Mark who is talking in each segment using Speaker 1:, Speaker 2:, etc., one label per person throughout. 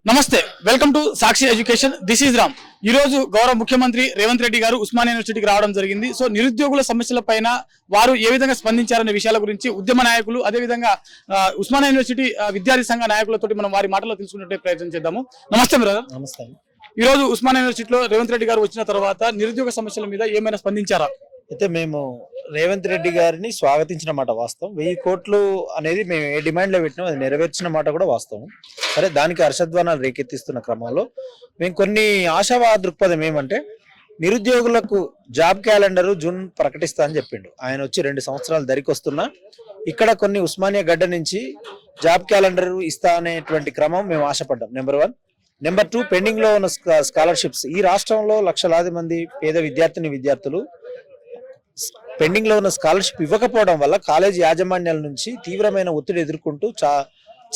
Speaker 1: నమస్తే, welcome to Sakshi education. This is Ram. ఈ రోజు గౌరవ ముఖ్యమంత్రి రేవంత్ రెడ్డి గారు ఉస్మానియా యూనివర్సిటీకి రావడం జరిగింది. సో నిరుద్యోగుల సమస్యల పైన వారు ఏ విధంగా స్పందించారనే విషయాల గురించి ఉద్యమ నాయకులు, అదేవిధంగా ఉస్మానియా యూనివర్సిటీ విద్యార్థి సంఘ నాయకులతో మనం వారి మాటలో తెలుసుకునే ప్రయత్నం చేద్దాము. నమస్తే బ్రదర్.
Speaker 2: నమస్తే.
Speaker 1: ఈ రోజు ఉస్మానియా యూనివర్సిటీలో రేవంత్ రెడ్డి గారు వచ్చిన తర్వాత నిరుద్యోగ సమస్యల మీద ఏమైనా స్పందించారా?
Speaker 2: అయితే మేము రేవంత్ రెడ్డి గారిని స్వాగతించిన మాట వాస్తవం. 1000 కోట్లు అనేది మేము ఏ డిమాండ్లో పెట్టినాం, అది నెరవేర్చిన మాట కూడా వాస్తవం. సరే, దానికి హర్షధ్వానాలు రేకెత్తిస్తున్న క్రమంలో మేము కొన్ని ఆశావాద దృక్పథం ఏమంటే, నిరుద్యోగులకు జాబ్ క్యాలెండర్ జూన్ ప్రకటిస్తా అని చెప్పిండు. ఆయన వచ్చి 2 సంవత్సరాలు దరికొస్తున్నా ఇక్కడ కొన్ని ఉస్మానియా గడ్డ నుంచి జాబ్ క్యాలెండర్ ఇస్తా అనేటువంటి క్రమం మేము ఆశపడ్డాం. నెంబర్ 1. నెంబర్ 2, పెండింగ్ లో ఉన్న స్కాలర్షిప్స్. ఈ రాష్ట్రంలో లక్షలాది మంది పేద విద్యార్థులు పెండింగ్ లో ఉన్న స్కాలర్షిప్ ఇవ్వకపోవడం వల్ల కాలేజీ యాజమాన్యాల నుంచి తీవ్రమైన ఒత్తిడి ఎదుర్కొంటూ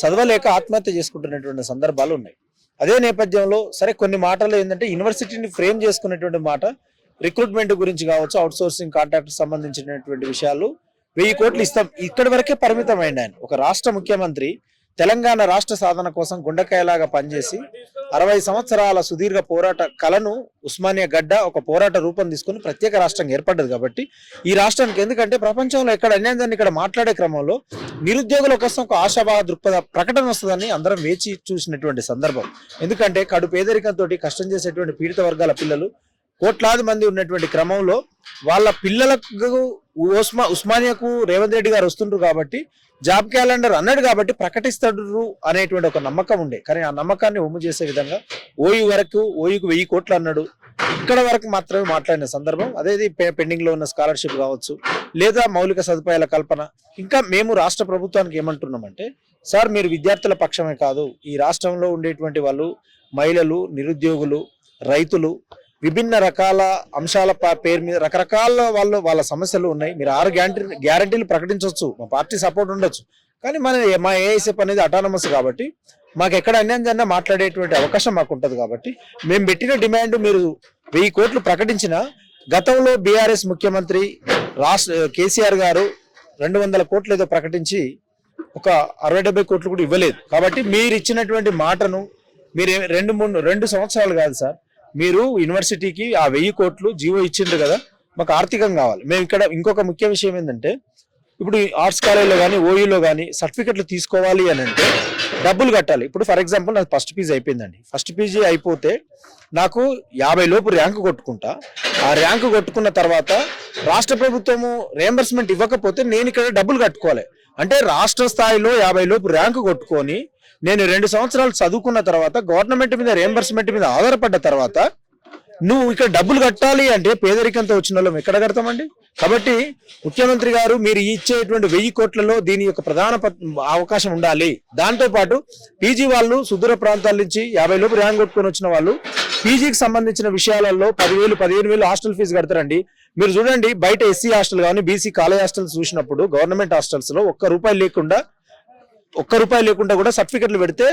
Speaker 2: చదవలేక ఆత్మహత్య చేసుకుంటున్నటువంటి సందర్భాలు ఉన్నాయి. అదే నేపథ్యంలో సరే, కొన్ని మాటలు ఏంటంటే యూనివర్సిటీని ఫ్రేమ్ చేసుకునేటువంటి మాట రిక్రూట్మెంట్ గురించి కావచ్చు, అవుట్ సోర్సింగ్ కాంట్రాక్ట్ సంబంధించినటువంటి విషయాలు 1000 కోట్లు ఇస్తాం, ఇక్కడి వరకే పరిమితమైంది. ఆయన ఒక రాష్ట్ర ముఖ్యమంత్రి తెలంగాణ రాష్ట్ర సాధన కోసం గుండెకాయలాగా పనిచేసి 60 సంవత్సరాల సుదీర్ఘ పోరాట కళను ఉస్మానియా గడ్డ ఒక పోరాట రూపం తీసుకుని ప్రత్యేక రాష్ట్రంగా ఏర్పడ్డది. కాబట్టి ఈ రాష్ట్రానికి ఎందుకంటే ప్రపంచంలో ఎక్కడ అన్యాయాన్ని ఇక్కడ మాట్లాడే క్రమంలో నిరుద్యోగుల కోసం ఒక ఆశావాహ దృక్పథ ప్రకటన వస్తుందని అందరం వేచి చూసినటువంటి సందర్భం. ఎందుకంటే కడు పేదరికంతో కష్టం చేసేటువంటి పీడిత వర్గాల పిల్లలు కోట్లాది మంది ఉన్నటువంటి క్రమంలో వాళ్ళ పిల్లలకు ఉస్మానియాకు రేవంత్ రెడ్డి గారు వస్తుండ్రు కాబట్టి జాబ్ క్యాలెండర్ అన్నాడు కాబట్టి ప్రకటిస్తాడు అనేటువంటి ఒక నమ్మకం ఉండే. కానీ ఆ నమ్మకాన్ని ఒమ్ము చేసే విధంగా ఓయూకు 1000 కోట్లు అన్నాడు. ఇక్కడ వరకు మాత్రమే మాట్లాడిన సందర్భం. అదేది పెండింగ్ లో ఉన్న స్కాలర్షిప్ కావచ్చు, లేదా మౌలిక సదుపాయాల కల్పన. ఇంకా మేము రాష్ట్ర ప్రభుత్వానికి ఏమంటున్నామంటే, సార్ మీరు విద్యార్థుల పక్షమే కాదు, ఈ రాష్ట్రంలో ఉండేటువంటి వాళ్ళు మహిళలు, నిరుద్యోగులు, రైతులు, విభిన్న రకాల అంశాల పేరు మీద రకరకాల వాళ్ళ సమస్యలు ఉన్నాయి. మీరు 6 గ్యారంటీలు ప్రకటించవచ్చు, మా పార్టీ సపోర్ట్ ఉండొచ్చు, కానీ మా ఏఐసీఎఫ్ అనేది అటానమస్ కాబట్టి మాకు ఎక్కడ అన్యాయంగా మాట్లాడేటువంటి అవకాశం మాకు ఉంటుంది. కాబట్టి మేము పెట్టిన డిమాండ్ మీరు 1000 కోట్లు ప్రకటించిన, గతంలో బీఆర్ఎస్ ముఖ్యమంత్రి కేసీఆర్ గారు 200 కోట్లు ఏదో ప్రకటించి ఒక 60-70 కోట్లు కూడా ఇవ్వలేదు. కాబట్టి మీరు ఇచ్చినటువంటి మాటను మీరు 2 సంవత్సరాలు కాదు సార్, మీరు యూనివర్సిటీకి ఆ 1000 కోట్లు జీవో ఇచ్చిండ్రు కదా, మాకు ఆర్థికం కావాలి. మేము ఇక్కడ ఇంకొక ముఖ్య విషయం ఏంటంటే, ఇప్పుడు ఆర్ట్స్ కాలేజ్లో కానీ ఓయూలో కానీ సర్టిఫికెట్లు తీసుకోవాలి అని అంటే డబ్బులు కట్టాలి. ఇప్పుడు ఫర్ ఎగ్జాంపుల్ నాకు ఫస్ట్ పీజీ అయిపోయిందండి. ఫస్ట్ పీజీ అయిపోతే నాకు 50 లోపు ర్యాంకు కొట్టుకుంటా. ఆ ర్యాంకు కొట్టుకున్న తర్వాత రాష్ట్ర ప్రభుత్వము రియంబర్స్మెంట్ ఇవ్వకపోతే నేను ఇక్కడ డబ్బులు కట్టుకోవాలి. అంటే రాష్ట్ర స్థాయిలో 50 లోపు ర్యాంకు కొట్టుకొని నేను 2 సంవత్సరాలు చదువుకున్న తర్వాత గవర్నమెంట్ మీద రియంబర్స్మెంట్ మీద ఆధారపడ్డ తర్వాత నువ్వు ఇక్కడ డబ్బులు కట్టాలి అంటే పేదరికంతో వచ్చిన వాళ్ళం ఎక్కడ కడతామండి? కాబట్టి ముఖ్యమంత్రి గారు మీరు ఇచ్చేటువంటి 1000 కోట్లలో దీని యొక్క ప్రధాన అవకాశం ఉండాలి. దాంతోపాటు పీజీ వాళ్ళు సుదూర ప్రాంతాల నుంచి 50 లోపు ర్యాంక్ కొట్టుకొని వచ్చిన వాళ్ళు పీజీకి సంబంధించిన విషయాలలో 10,000, 15,000 హాస్టల్ ఫీజు కడతారండి. మీరు చూడండి, బయట ఎస్సీ హాస్టల్ కానీ బీసీ కాలేజ్ హాస్టల్స్ చూసినప్పుడు గవర్నమెంట్ హాస్టల్స్ లో ఒక్క రూపాయి లేకుండా కూడా సర్టిఫికెట్లు పెడితే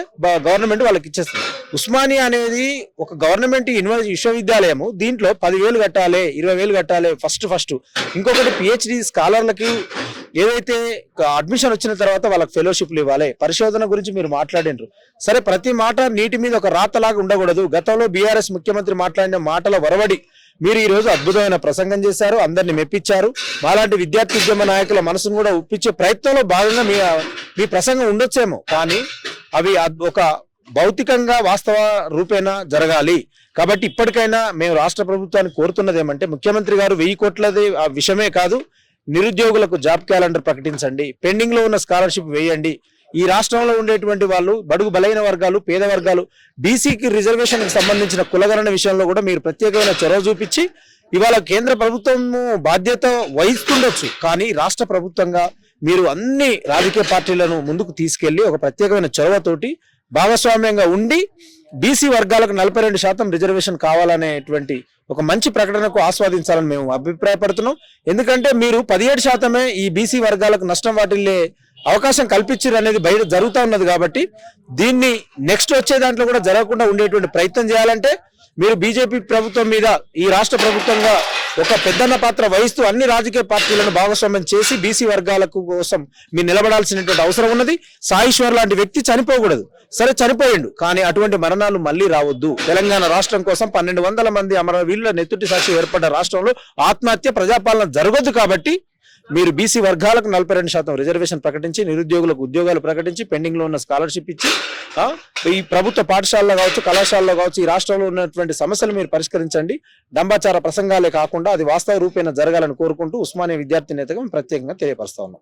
Speaker 2: గవర్నమెంట్ వాళ్ళకి ఇచ్చేస్తుంది. ఉస్మానియా అనేది ఒక గవర్నమెంట్ విశ్వవిద్యాలయము. దీంట్లో 10,000 కట్టాలి, 20,000 కట్టాలి ఫస్ట్. ఇంకొకటి పిహెచ్డి స్కాలర్లకి ఏదైతే అడ్మిషన్ వచ్చిన తర్వాత వాళ్ళకి ఫెలోషిప్లు ఇవ్వాలి. పరిశోధన గురించి మీరు మాట్లాడినారు. సరే, ప్రతి మాట నీటి మీద ఒక రాతలాగా ఉండకూడదు. గతంలో బీఆర్ఎస్ ముఖ్యమంత్రి మాట్లాడిన మాటల వరవడి మీరు ఈ రోజు అద్భుతమైన ప్రసంగం చేశారు, అందరిని మెప్పించారు. మాలాంటి విద్యార్థి ఉద్యమ నాయకుల మనసును కూడా ఒప్పించే ప్రయత్నంలో భాగంగా మీ ప్రసంగం ఉండొచ్చేమో, కానీ అవి ఒక భౌతికంగా వాస్తవ రూపేణ జరగాలి. కాబట్టి ఇప్పటికైనా మేము రాష్ట్ర ప్రభుత్వాన్ని కోరుతున్నది ఏమంటే, ముఖ్యమంత్రి గారు 1000 కోట్లది ఆ విషయమే కాదు, నిరుద్యోగులకు జాబ్ క్యాలెండర్ ప్రకటించండి, పెండింగ్ లో ఉన్న స్కాలర్షిప్ వేయండి. ఈ రాష్ట్రంలో ఉండేటువంటి వాళ్ళు బడుగు బలైన వర్గాలు, పేద వర్గాలు, బీసీకి రిజర్వేషన్ కి సంబంధించిన కులగణన విషయంలో కూడా మీరు ప్రత్యేకమైన చొరవ చూపించి, ఇవాళ కేంద్ర ప్రభుత్వము బాధ్యత వహిస్తుండొచ్చు, కానీ రాష్ట్ర ప్రభుత్వంగా మీరు అన్ని రాజకీయ పార్టీలను ముందుకు తీసుకెళ్లి ఒక ప్రత్యేకమైన చొరవతోటి భాగస్వామ్యంగా ఉండి బీసీ వర్గాలకు 42% రిజర్వేషన్ కావాలనేటువంటి ఒక మంచి ప్రకటనకు ఆస్వాదించాలని మేము అభిప్రాయపడుతున్నాం. ఎందుకంటే మీరు 17% ఈ బీసీ వర్గాలకు నష్టం వాటిల్లే అవకాశం కల్పించారు అనేది బయట జరుగుతూ ఉన్నది. కాబట్టి దీన్ని నెక్స్ట్ వచ్చే దాంట్లో కూడా జరగకుండా ఉండేటువంటి ప్రయత్నం చేయాలంటే మీరు బీజేపీ ప్రభుత్వం మీద ఈ రాష్ట్ర ప్రభుత్వంగా ఒక పెద్దన్న పాత్ర వహిస్తూ అన్ని రాజకీయ పార్టీలను భాగస్వామ్యం చేసి బీసీ వర్గాలకు కోసం మీరు నిలబడాల్సినటువంటి అవసరం ఉన్నది. సాయి ఈశ్వర్ లాంటి వ్యక్తి చనిపోకూడదు. సరే చనిపోయిండు, కానీ అటువంటి మరణాలు మళ్ళీ రావద్దు. తెలంగాణ రాష్ట్రం కోసం 1200 మంది అమరవీరుల నెత్తుటి సాక్షి ఏర్పడ్డ రాష్ట్రంలో ఆత్మహత్య ప్రజాపాలన జరగదు. కాబట్టి మీరు బీసీ వర్గాలకు 42% రిజర్వేషన్ ప్రకటించి, నిరుద్యోగులకు ఉద్యోగాలు ప్రకటించి, పెండింగ్ లో ఉన్న స్కాలర్షిప్ ఇచ్చి, ఈ ప్రభుత్వ పాఠశాలలో కావచ్చు, కళాశాలలో కావచ్చు, ఈ రాష్ట్రంలో ఉన్నటువంటి సమస్యలు మీరు పరిష్కరించండి. డంబాచార ప్రసంగాలే కాకుండా అది వాస్తవ రూపేణ జరగాలని కోరుకుంటూ ఉస్మానియా విద్యార్థి నేతగా మేము ప్రత్యేకంగా తెలియపరుస్తా ఉన్నాం.